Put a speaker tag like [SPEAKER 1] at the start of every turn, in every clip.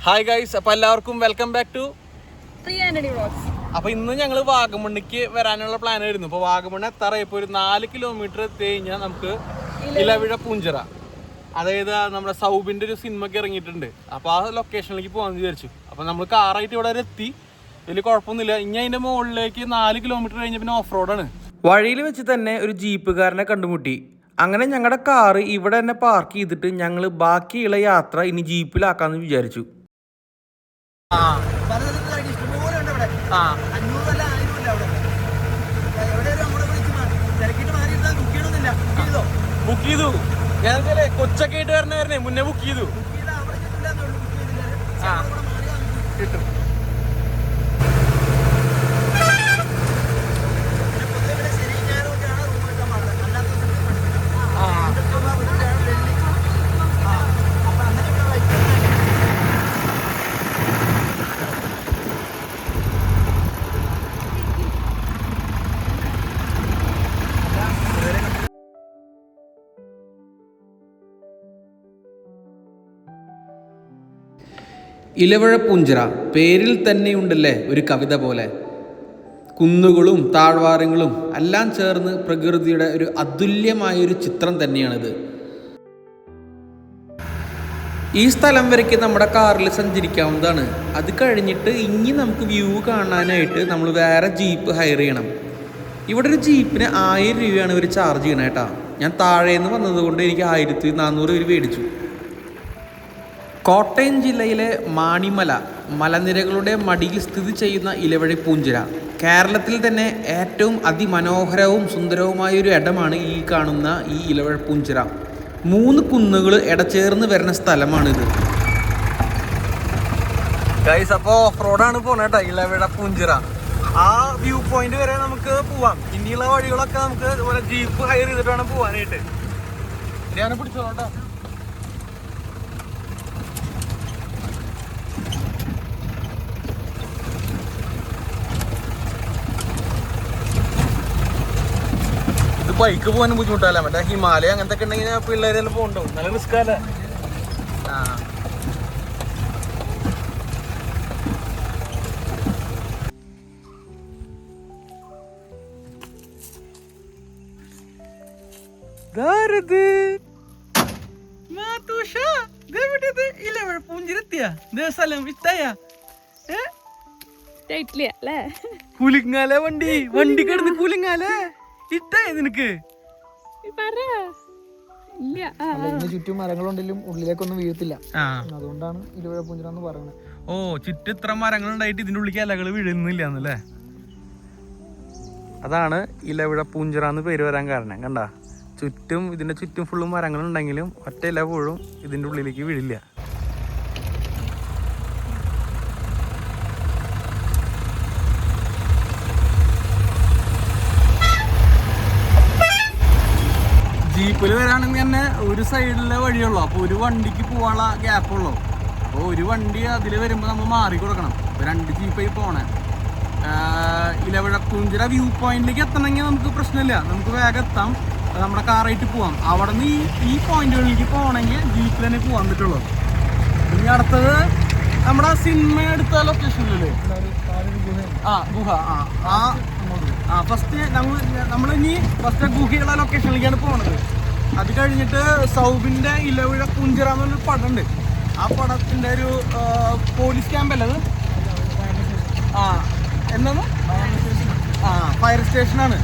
[SPEAKER 1] Hi guys, അപ്പോൾ എല്ലാവർക്കും welcome back to
[SPEAKER 2] vlogs.
[SPEAKER 1] അപ്പോൾ ഇന്ന് ഞങ്ങൾ വാഗമണ്ണിക്ക് വരാനുള്ള പ്ലാൻ ആയിരുന്നു. അപ്പോൾ വാഗമണ്ണ് എത്താറായി. ഇപ്പോൾ ഒരു 4 കിലോമീറ്റർ എത്തി കഴിഞ്ഞാൽ നമുക്ക് ഇലവിഴ പൂഞ്ചിറ, അതായത് നമ്മുടെ സൗബിൻ്റെ ഒരു സിനിമയ്ക്ക് ഇറങ്ങിയിട്ടുണ്ട്. അപ്പോൾ ആ ലൊക്കേഷനിലേക്ക് പോകാമെന്ന് വിചാരിച്ചു. അപ്പോൾ നമ്മൾ കാറായിട്ട് ഇവിടെ വരെ എത്തി. വലിയ കുഴപ്പമൊന്നുമില്ല. ഇനി അതിൻ്റെ മുകളിലേക്ക് 4 കിലോമീറ്റർ കഴിഞ്ഞ പിന്നെ ഓഫ് റോഡാണ്. വഴിയിൽ വെച്ച് തന്നെ ഒരു ജീപ്പുകാരനെ കണ്ടുമുട്ടി. അങ്ങനെ ഞങ്ങളുടെ കാറ് ഇവിടെ തന്നെ പാർക്ക് ചെയ്തിട്ട് ഞങ്ങൾ ബാക്കിയുള്ള യാത്ര ഇനി ജീപ്പിലാക്കാമെന്ന് വിചാരിച്ചു. ബുക്ക് ചെയ്തു. ഞാനല്ലേ കൊച്ചൊക്കെ ആയിട്ട് വരണേ മുന്നേ ബുക്ക് ചെയ്തു. കിട്ടും. ഇലവിഴ പൂഞ്ചിറ പേരിൽ തന്നെയുണ്ടല്ലേ ഒരു കവിത പോലെ. കുന്നുകളും താഴ്വാരങ്ങളും എല്ലാം ചേർന്ന് പ്രകൃതിയുടെ ഒരു അതുല്യമായൊരു ചിത്രം തന്നെയാണിത്. ഈ സ്ഥലം വരയ്ക്ക് നമ്മുടെ കാറിൽ സഞ്ചരിക്കാവുന്നതാണ്. അത് കഴിഞ്ഞിട്ട് ഇനി നമുക്ക് വ്യൂ കാണാനായിട്ട് നമ്മൾ വേറെ ജീപ്പ് ഹയർ ചെയ്യണം. ഇവിടെ ഒരു ജീപ്പിന് 1000 രൂപയാണ് ഇവർ ചാർജ് ചെയ്യണം കേട്ടോ. ഞാൻ താഴേന്ന് വന്നതുകൊണ്ട് എനിക്ക് 1400 രൂപ മേടിച്ചു. കോട്ടയം ജില്ലയിലെ മാണിമല മലനിരകളുടെ മടിയിൽ സ്ഥിതി ചെയ്യുന്ന ഇലവിഴ പൂഞ്ചിറ കേരളത്തിൽ തന്നെ ഏറ്റവും അതിമനോഹരവും സുന്ദരവുമായൊരു ഇടമാണ് ഈ കാണുന്ന ഈ ഇലവിഴ പൂഞ്ചിറ. 3 കുന്നുകൾ ഇടചേർന്ന് വരുന്ന സ്ഥലമാണിത്. ഗൈസ്, അപ്പോൾ ഓഫ് റോഡാണ് പോണേട്ടാ ഇലവിഴ പൂഞ്ചിറ. ആ വ്യൂ പോയിന്റ് വരെ നമുക്ക് പോവാം. ഇനിയുള്ള വഴികളൊക്കെ നമുക്ക് ജീപ്പ് ഹയർ ചെയ്തിട്ട് വേണം പോവാനായിട്ട്. ഞാൻ പിടിച്ചോളാം. ബൈക്ക് പോകാനും ബുദ്ധിമുട്ടല്ല. മറ്റേ ഹിമാലയ അങ്ങനത്തെ ഒക്കെ ഉണ്ടെങ്കിൽ പിള്ളേരെല്ലാം പോകണ്ടാവും. നല്ല റിസ്ക് അല്ലേ? കുലിങ്ങാലെ വണ്ടി കിടന്ന് കുലിങ്ങാലെ ഇട്ടായ നിനക്ക്
[SPEAKER 3] ചുറ്റും മരങ്ങളുണ്ടെങ്കിലും ഉള്ളിലേക്കൊന്നും വീഴത്തില്ല. അതുകൊണ്ടാണ് ഇലവിഴ പൂഞ്ചിറ എന്ന് പറയുന്നത്.
[SPEAKER 1] ഓ, ചുറ്റും ഇത്ര മരങ്ങൾ ഉണ്ടായിട്ട് ഇതിന്റെ ഉള്ളിലേക്ക് ഇലകൾ വീഴുന്നില്ല എന്നല്ലേ? അതാണ് ഇലവിഴ പൂഞ്ചിറ എന്ന് പേര് വരാൻ കാരണം. കണ്ട, ഇതിന്റെ ചുറ്റും ഫുള്ളും മരങ്ങൾ ഉണ്ടെങ്കിലും ഒറ്റ ഇല പോഴും ഇതിന്റെ ഉള്ളിലേക്ക് വീഴില്ല. ജീപ്പിൽ വരാണെങ്കിൽ തന്നെ ഒരു സൈഡിലെ വഴിയുള്ളൂ. അപ്പോൾ ഒരു വണ്ടിക്ക് പോകാനുള്ള ഗ്യാപ്പുള്ളൂ. അപ്പോൾ ഒരു വണ്ടി അതിൽ വരുമ്പോൾ നമ്മൾ മാറി കൊടുക്കണം. 2 ജീപ്പായി പോണേ. ഇലവിഴ പൂഞ്ചിറ വ്യൂ പോയിന്റിലേക്ക് എത്തണമെങ്കിൽ നമുക്ക് പ്രശ്നമില്ല, നമുക്ക് വേഗം എത്താം. നമ്മുടെ കാറായിട്ട് പോവാം. അവിടെ നിന്ന് ഈ പോയിന്റുകളിലേക്ക് പോകണമെങ്കിൽ ജീപ്പിൽ തന്നെ പോകാൻ പറ്റുള്ളൂ. ഇനി അടുത്തത് നമ്മുടെ സിനിമ എടുത്ത ലൊക്കേഷനിലല്ലേ ഗുഹ. ഫസ്റ്റ് നമ്മളിനി ഫസ്റ്റ് ഗുഹയുള്ള ലൊക്കേഷനിലേക്കാണ് പോകുന്നത്. അത് കഴിഞ്ഞിട്ട് സൗബിൻ്റെ ഇലവിഴ പൂഞ്ചിറ എന്നൊരു പടമുണ്ട്. ആ പടത്തിൻ്റെ ഒരു പോലീസ് ക്യാമ്പല്ലേ അത്? എന്താണ്? ഫയർ സ്റ്റേഷനാണ്.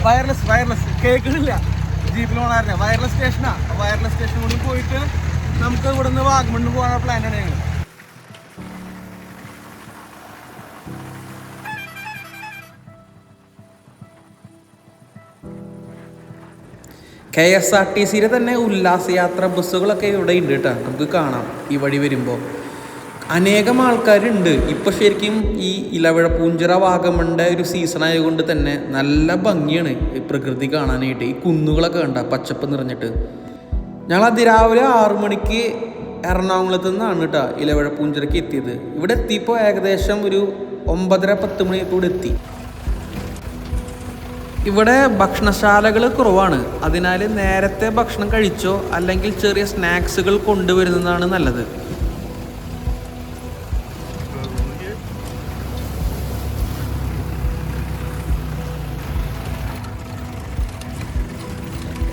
[SPEAKER 1] വയർലെസ് കേൾക്കണില്ല. ജീപ്പിൽ പോകണമായിരുന്നു. വയർലെസ് സ്റ്റേഷനാണ്. വയർലെസ് സ്റ്റേഷൻ കൂടി പോയിട്ട് നമുക്ക് ഇവിടെ നിന്ന് വാഗമണ്ണ് പോകാനുള്ള പ്ലാനാണ് ഞങ്ങൾ. KSRTCയിലെ തന്നെ ഉല്ലാസയാത്ര ബസ്സുകളൊക്കെ ഇവിടെ ഉണ്ട് കേട്ടോ. നമുക്ക് കാണാം ഈ വഴി വരുമ്പോൾ അനേകം ആൾക്കാരുണ്ട്. ഇപ്പോൾ ശരിക്കും ഈ ഇലവിഴ പൂഞ്ചിറ വാഗമണ്ണിൻ്റെ ഒരു സീസൺ ആയതുകൊണ്ട് തന്നെ നല്ല ഭംഗിയാണ് ഈ പ്രകൃതി കാണാനായിട്ട്. ഈ കുന്നുകളൊക്കെ കണ്ട പച്ചപ്പ് നിറഞ്ഞിട്ട്. ഞങ്ങൾ അതിരാവിലെ 6 മണിക്ക് എറണാകുളത്ത് നിന്നാണ് കേട്ടോ ഇലവിഴ പൂഞ്ചിറയ്ക്ക് എത്തിയത്. ഇവിടെ എത്തിയപ്പോൾ ഏകദേശം ഒരു 9:30-10 മണിയോടെ എത്തി. ഇവിടെ ഭക്ഷണശാലകൾ കുറവാണ്. അതിനാൽ നേരത്തെ ഭക്ഷണം കഴിച്ചോ അല്ലെങ്കിൽ ചെറിയ സ്നാക്സുകൾ കൊണ്ടുവരുന്നതാണ് നല്ലത്.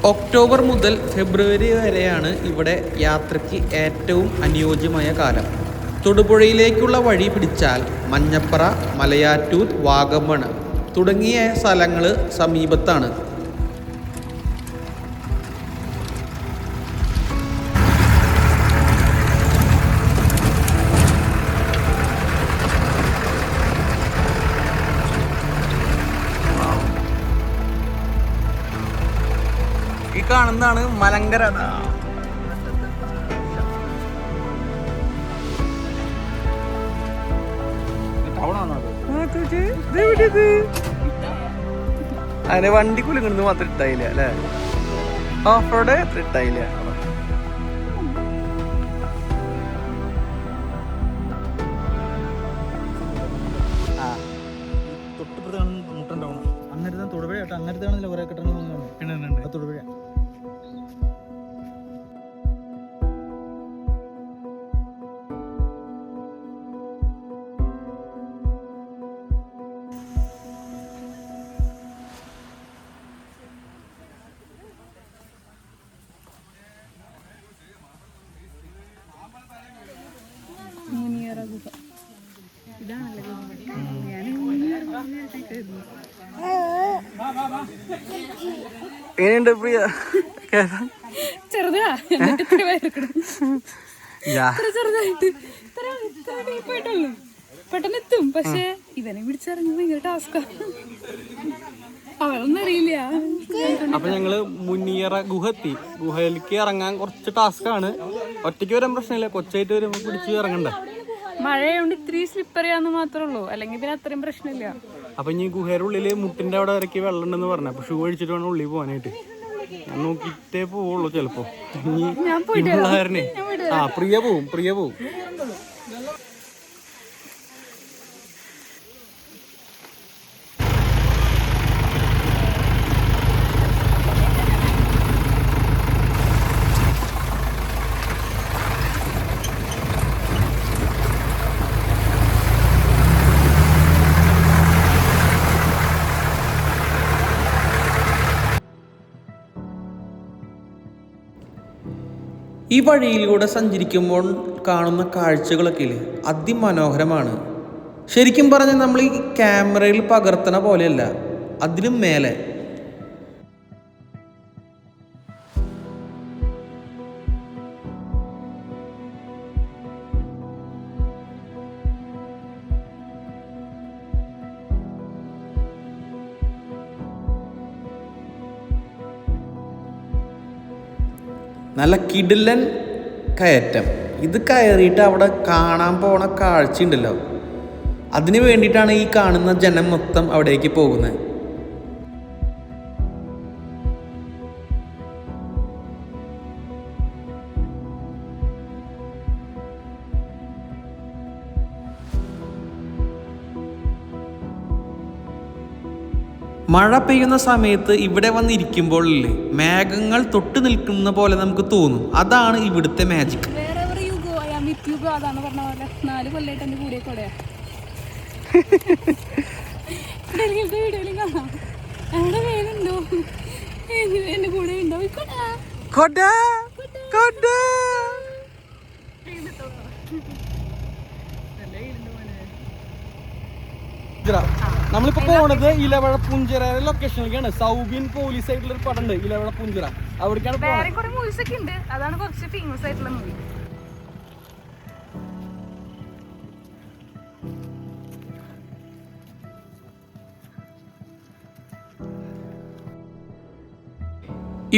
[SPEAKER 1] ഒക്ടോബർ മുതൽ ഫെബ്രുവരി വരെയാണ് ഇവിടെ യാത്രയ്ക്ക് ഏറ്റവും അനുയോജ്യമായ കാലം. തൊടുപുഴയിലേക്കുള്ള വഴി പിടിച്ചാൽ മഞ്ഞപ്പറ, മലയാറ്റൂർ, വാഗമൺ തുടങ്ങിയ സ്ഥലങ്ങൾ സമീപത്താണ്. ഈ കാണുന്നതാണ് മലങ്കര. അതിന് വണ്ടി കുലുങ്ങുന്നത് മാത്രം ഇട്ടായില്ല അല്ലേ? ഓഫ് റോഡ് എത്ര ഇട്ടായില്ല.
[SPEAKER 3] അന്നേരത്തെ തൊടുപുഴ കേട്ടോ, അന്നേരത്താണല്ലോ കുറെ കെട്ടണം തൊടുപുഴ.
[SPEAKER 1] എങ്ങനെയുണ്ട് പ്രിയ?
[SPEAKER 2] ചെറുതാ ചെറുതായിട്ട് പെട്ടെന്ന് എത്തും. പക്ഷെ ഇവനെ പിടിച്ചിറങ്ങി ഭയങ്കര ടാസ്കാ. അവരൊന്നും അറിയില്ല.
[SPEAKER 1] അപ്പൊ ഞങ്ങള് മുനിയറ ഗുഹ എത്തി. ഗുഹയിലേക്ക് ഇറങ്ങാൻ കുറച്ച് ടാസ്കാണ്. ഒറ്റയ്ക്ക് വരാൻ പ്രശ്നമില്ല, കൊച്ചായിട്ട് വരുമ്പോ പിടിച്ച് ഇറങ്ങണ്ട.
[SPEAKER 2] മഴയുണ്ട്, ഇത്തിരി സ്ലിപ്പറിയാന്ന് മാത്രമേ ഉള്ളൂ, അല്ലെങ്കിൽ പിന്നെ അത്രയും പ്രശ്നമില്ല.
[SPEAKER 1] അപ്പൊ ഇനി ഗുഹയുടെ ഉള്ളില് മുട്ടിന്റെ അവിടെ ഇറക്കി വെള്ളം ഉണ്ടെന്ന് പറഞ്ഞു. അപ്പൊ ഷൂ അഴിച്ചിട്ട് വേണം ഉള്ളിൽ പോകാനായിട്ട്. ഞാൻ നോക്കിട്ടേ പോവുള്ളൂ ചിലപ്പോ. ഇനി പ്രിയ പോവും. ഈ വഴിയിലൂടെ സഞ്ചരിക്കുമ്പോൾ കാണുന്ന കാഴ്ചകളൊക്കെ ഇല്ലേ, അതിമനോഹരമാണ്. ശരിക്കും പറഞ്ഞാൽ നമ്മൾ ഈ ക്യാമറയിൽ പകർത്തണ പോലെയല്ല, അതിനും മേലെ. നല്ല കിടിലൻ കയറ്റം. ഇത് കയറിയിട്ട് അവിടെ കാണാൻ പോണ കാഴ്ച ഉണ്ടല്ലോ, അതിന് വേണ്ടിയിട്ടാണ് ഈ കാണുന്ന ജനം മൊത്തം അവിടേക്ക് പോകുന്നത്. മഴ പെയ്യുന്ന സമയത്ത് ഇവിടെ വന്നിരിക്കുമ്പോൾ മേഘങ്ങൾ തൊട്ട് നിൽക്കുന്ന പോലെ നമുക്ക് തോന്നും. അതാണ് ഇവിടുത്തെ മാജിക്.
[SPEAKER 2] അതാണ് പറഞ്ഞ പോലെ 4 കൊല്ലമായിട്ട് എന്റെ കൂടെ കൊടയാ. വീഡിയോയിലും കാണാം. അവിടെ വേനുണ്ടോ, എന്റെ കൂടെ ഉണ്ടോ കൊട.
[SPEAKER 1] നമ്മളിപ്പോ പോണത് ഇലവഴ പുഞ്ചിറ ലൊക്കേഷനിലേക്കാണ്. സൗബിൻ പോലീസ് ആയിട്ടുള്ള ഒരു പടം ഉണ്ട്, ഇലവഴ പുഞ്ചിറ. അവിടേക്കാണ്
[SPEAKER 2] വേറെ കുറെ മൂവീസ് ഒക്കെ ഉണ്ട്. അതാണ് കുറച്ച് ഫേമസ് ആയിട്ടുള്ള മൂവി.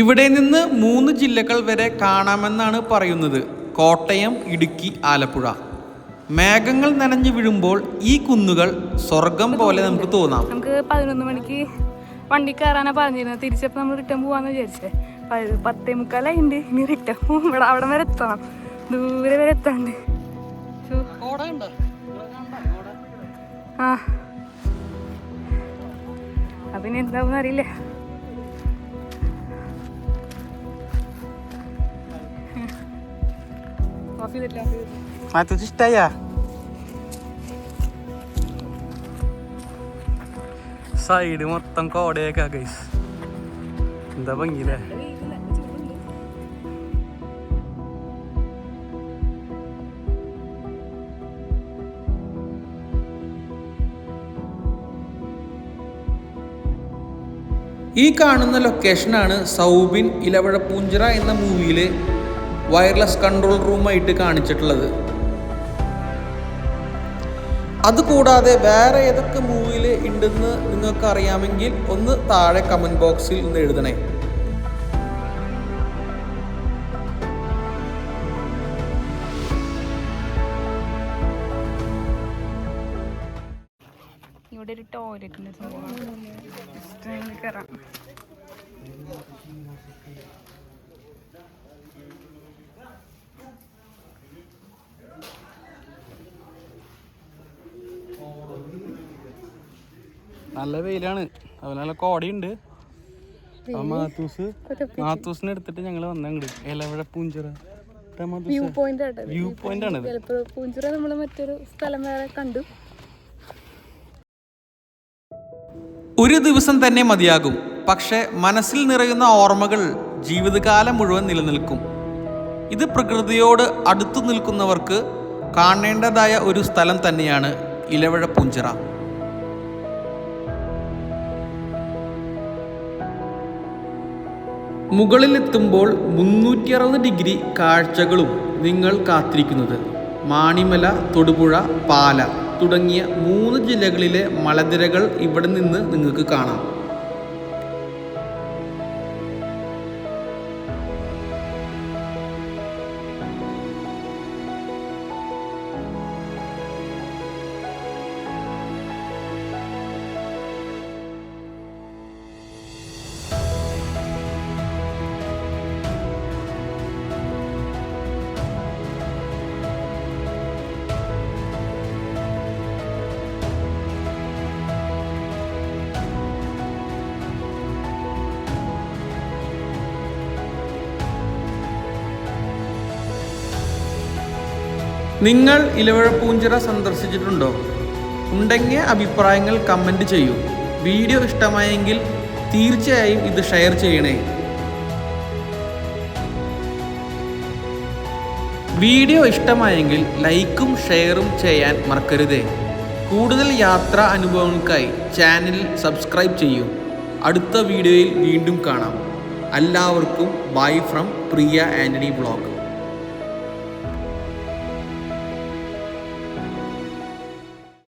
[SPEAKER 1] ഇവിടെ നിന്ന് 3 ജില്ലകൾ വരെ കാണാമെന്നാണ് പറയുന്നത്. കോട്ടയം, ഇടുക്കി, ആലപ്പുഴ. മേഘങ്ങൾ നനഞ്ഞു വീഴുമ്പോൾ ഈ കുന്നുകൾ സ്വർഗം പോലെ നമുക്ക് തോന്നാം.
[SPEAKER 2] നമുക്ക് 11 മണിക്ക് വണ്ടി കയറാനാ പറഞ്ഞിരുന്നത്. തിരിച്ചപ്പോ നമ്മൾ റിട്ടേൺ പോവാന്ന് വിചാരിച്ചേ. 10:45 ഇനി റിട്ടേൺ ഇവിടെ അവിടെ വരെ എത്തണം, ദൂരെ വരെ എത്താണ്ട്. അതിന് എന്താവും അറിയില്ല.
[SPEAKER 1] ഇഷ്ടായ സൈഡ് മൊത്തം കോടയൊക്കെ ഗൈസ്. എന്താ ഭംഗിയില്ലേ. ഈ കാണുന്ന ലൊക്കേഷനാണ് സൗബിൻ ഇലവഴ പൂഞ്ചിറ എന്ന മൂവിയിലെ വയർലെസ് കൺട്രോൾ റൂമായിട്ട് കാണിച്ചിട്ടുള്ളത്. അതുകൂടാതെ വേറെ ഏതൊക്കെ മൂവിയിൽ ഉണ്ടെന്ന് നിങ്ങൾക്ക് അറിയാമെങ്കിൽ ഒന്ന് താഴെ കമൻറ്റ് ബോക്സിൽ ഒന്ന് എഴുതണേ.
[SPEAKER 2] ഇവിടെ ഒരു ടോയ്ലറ്റിന്റെ സംഭവമാണ്. കയറാം.
[SPEAKER 1] നല്ല വെയിലാണ്, അതുപോലെ നല്ല കോടയുണ്ട്. മാത്തൂസിനെ എടുത്തിട്ട് ഞങ്ങൾ വന്നങ്ങട് ഇലവഴ പൂഞ്ചിറ
[SPEAKER 2] വ്യൂ പോയിന്റ്
[SPEAKER 1] ആണ്.
[SPEAKER 2] പൂഞ്ചിറ നമ്മള് മറ്റൊരു സ്ഥലം വേറെ കണ്ടു.
[SPEAKER 1] ഒരു ദിവസം തന്നെ മതിയാകും, പക്ഷെ മനസ്സിൽ നിറയുന്ന ഓർമ്മകൾ ജീവിതകാലം മുഴുവൻ നിലനിൽക്കും. ഇത് പ്രകൃതിയോട് അടുത്തു നിൽക്കുന്നവർക്ക് കാണേണ്ടതായ ഒരു സ്ഥലം തന്നെയാണ് ഇലവഴ പൂഞ്ചിറ. മുകളിലെത്തുമ്പോൾ 360 ഡിഗ്രി കാഴ്ചകളും നിങ്ങൾ കാത്തിരിക്കുന്നത്. മാണിമല, തൊടുപുഴ, പാല തുടങ്ങിയ 3 ജില്ലകളിലെ മലനിരകൾ ഇവിടെ നിന്ന് നിങ്ങൾക്ക് കാണാം. നിങ്ങൾ ഇലവഴ പൂഞ്ചിറ സന്ദർശിച്ചിട്ടുണ്ടോ? ഉണ്ടെങ്കിൽ അഭിപ്രായങ്ങൾ കമൻറ്റ് ചെയ്യൂ. വീഡിയോ ഇഷ്ടമായെങ്കിൽ തീർച്ചയായും ഇത് ഷെയർ ചെയ്യണേ. വീഡിയോ ഇഷ്ടമായെങ്കിൽ ലൈക്കും ഷെയറും ചെയ്യാൻ മറക്കരുതേ. കൂടുതൽ യാത്രാ അനുഭവങ്ങൾക്കായി ചാനൽ സബ്സ്ക്രൈബ് ചെയ്യൂ. അടുത്ത വീഡിയോയിൽ വീണ്ടും കാണാം. എല്ലാവർക്കും bye from Priya Antony vlog.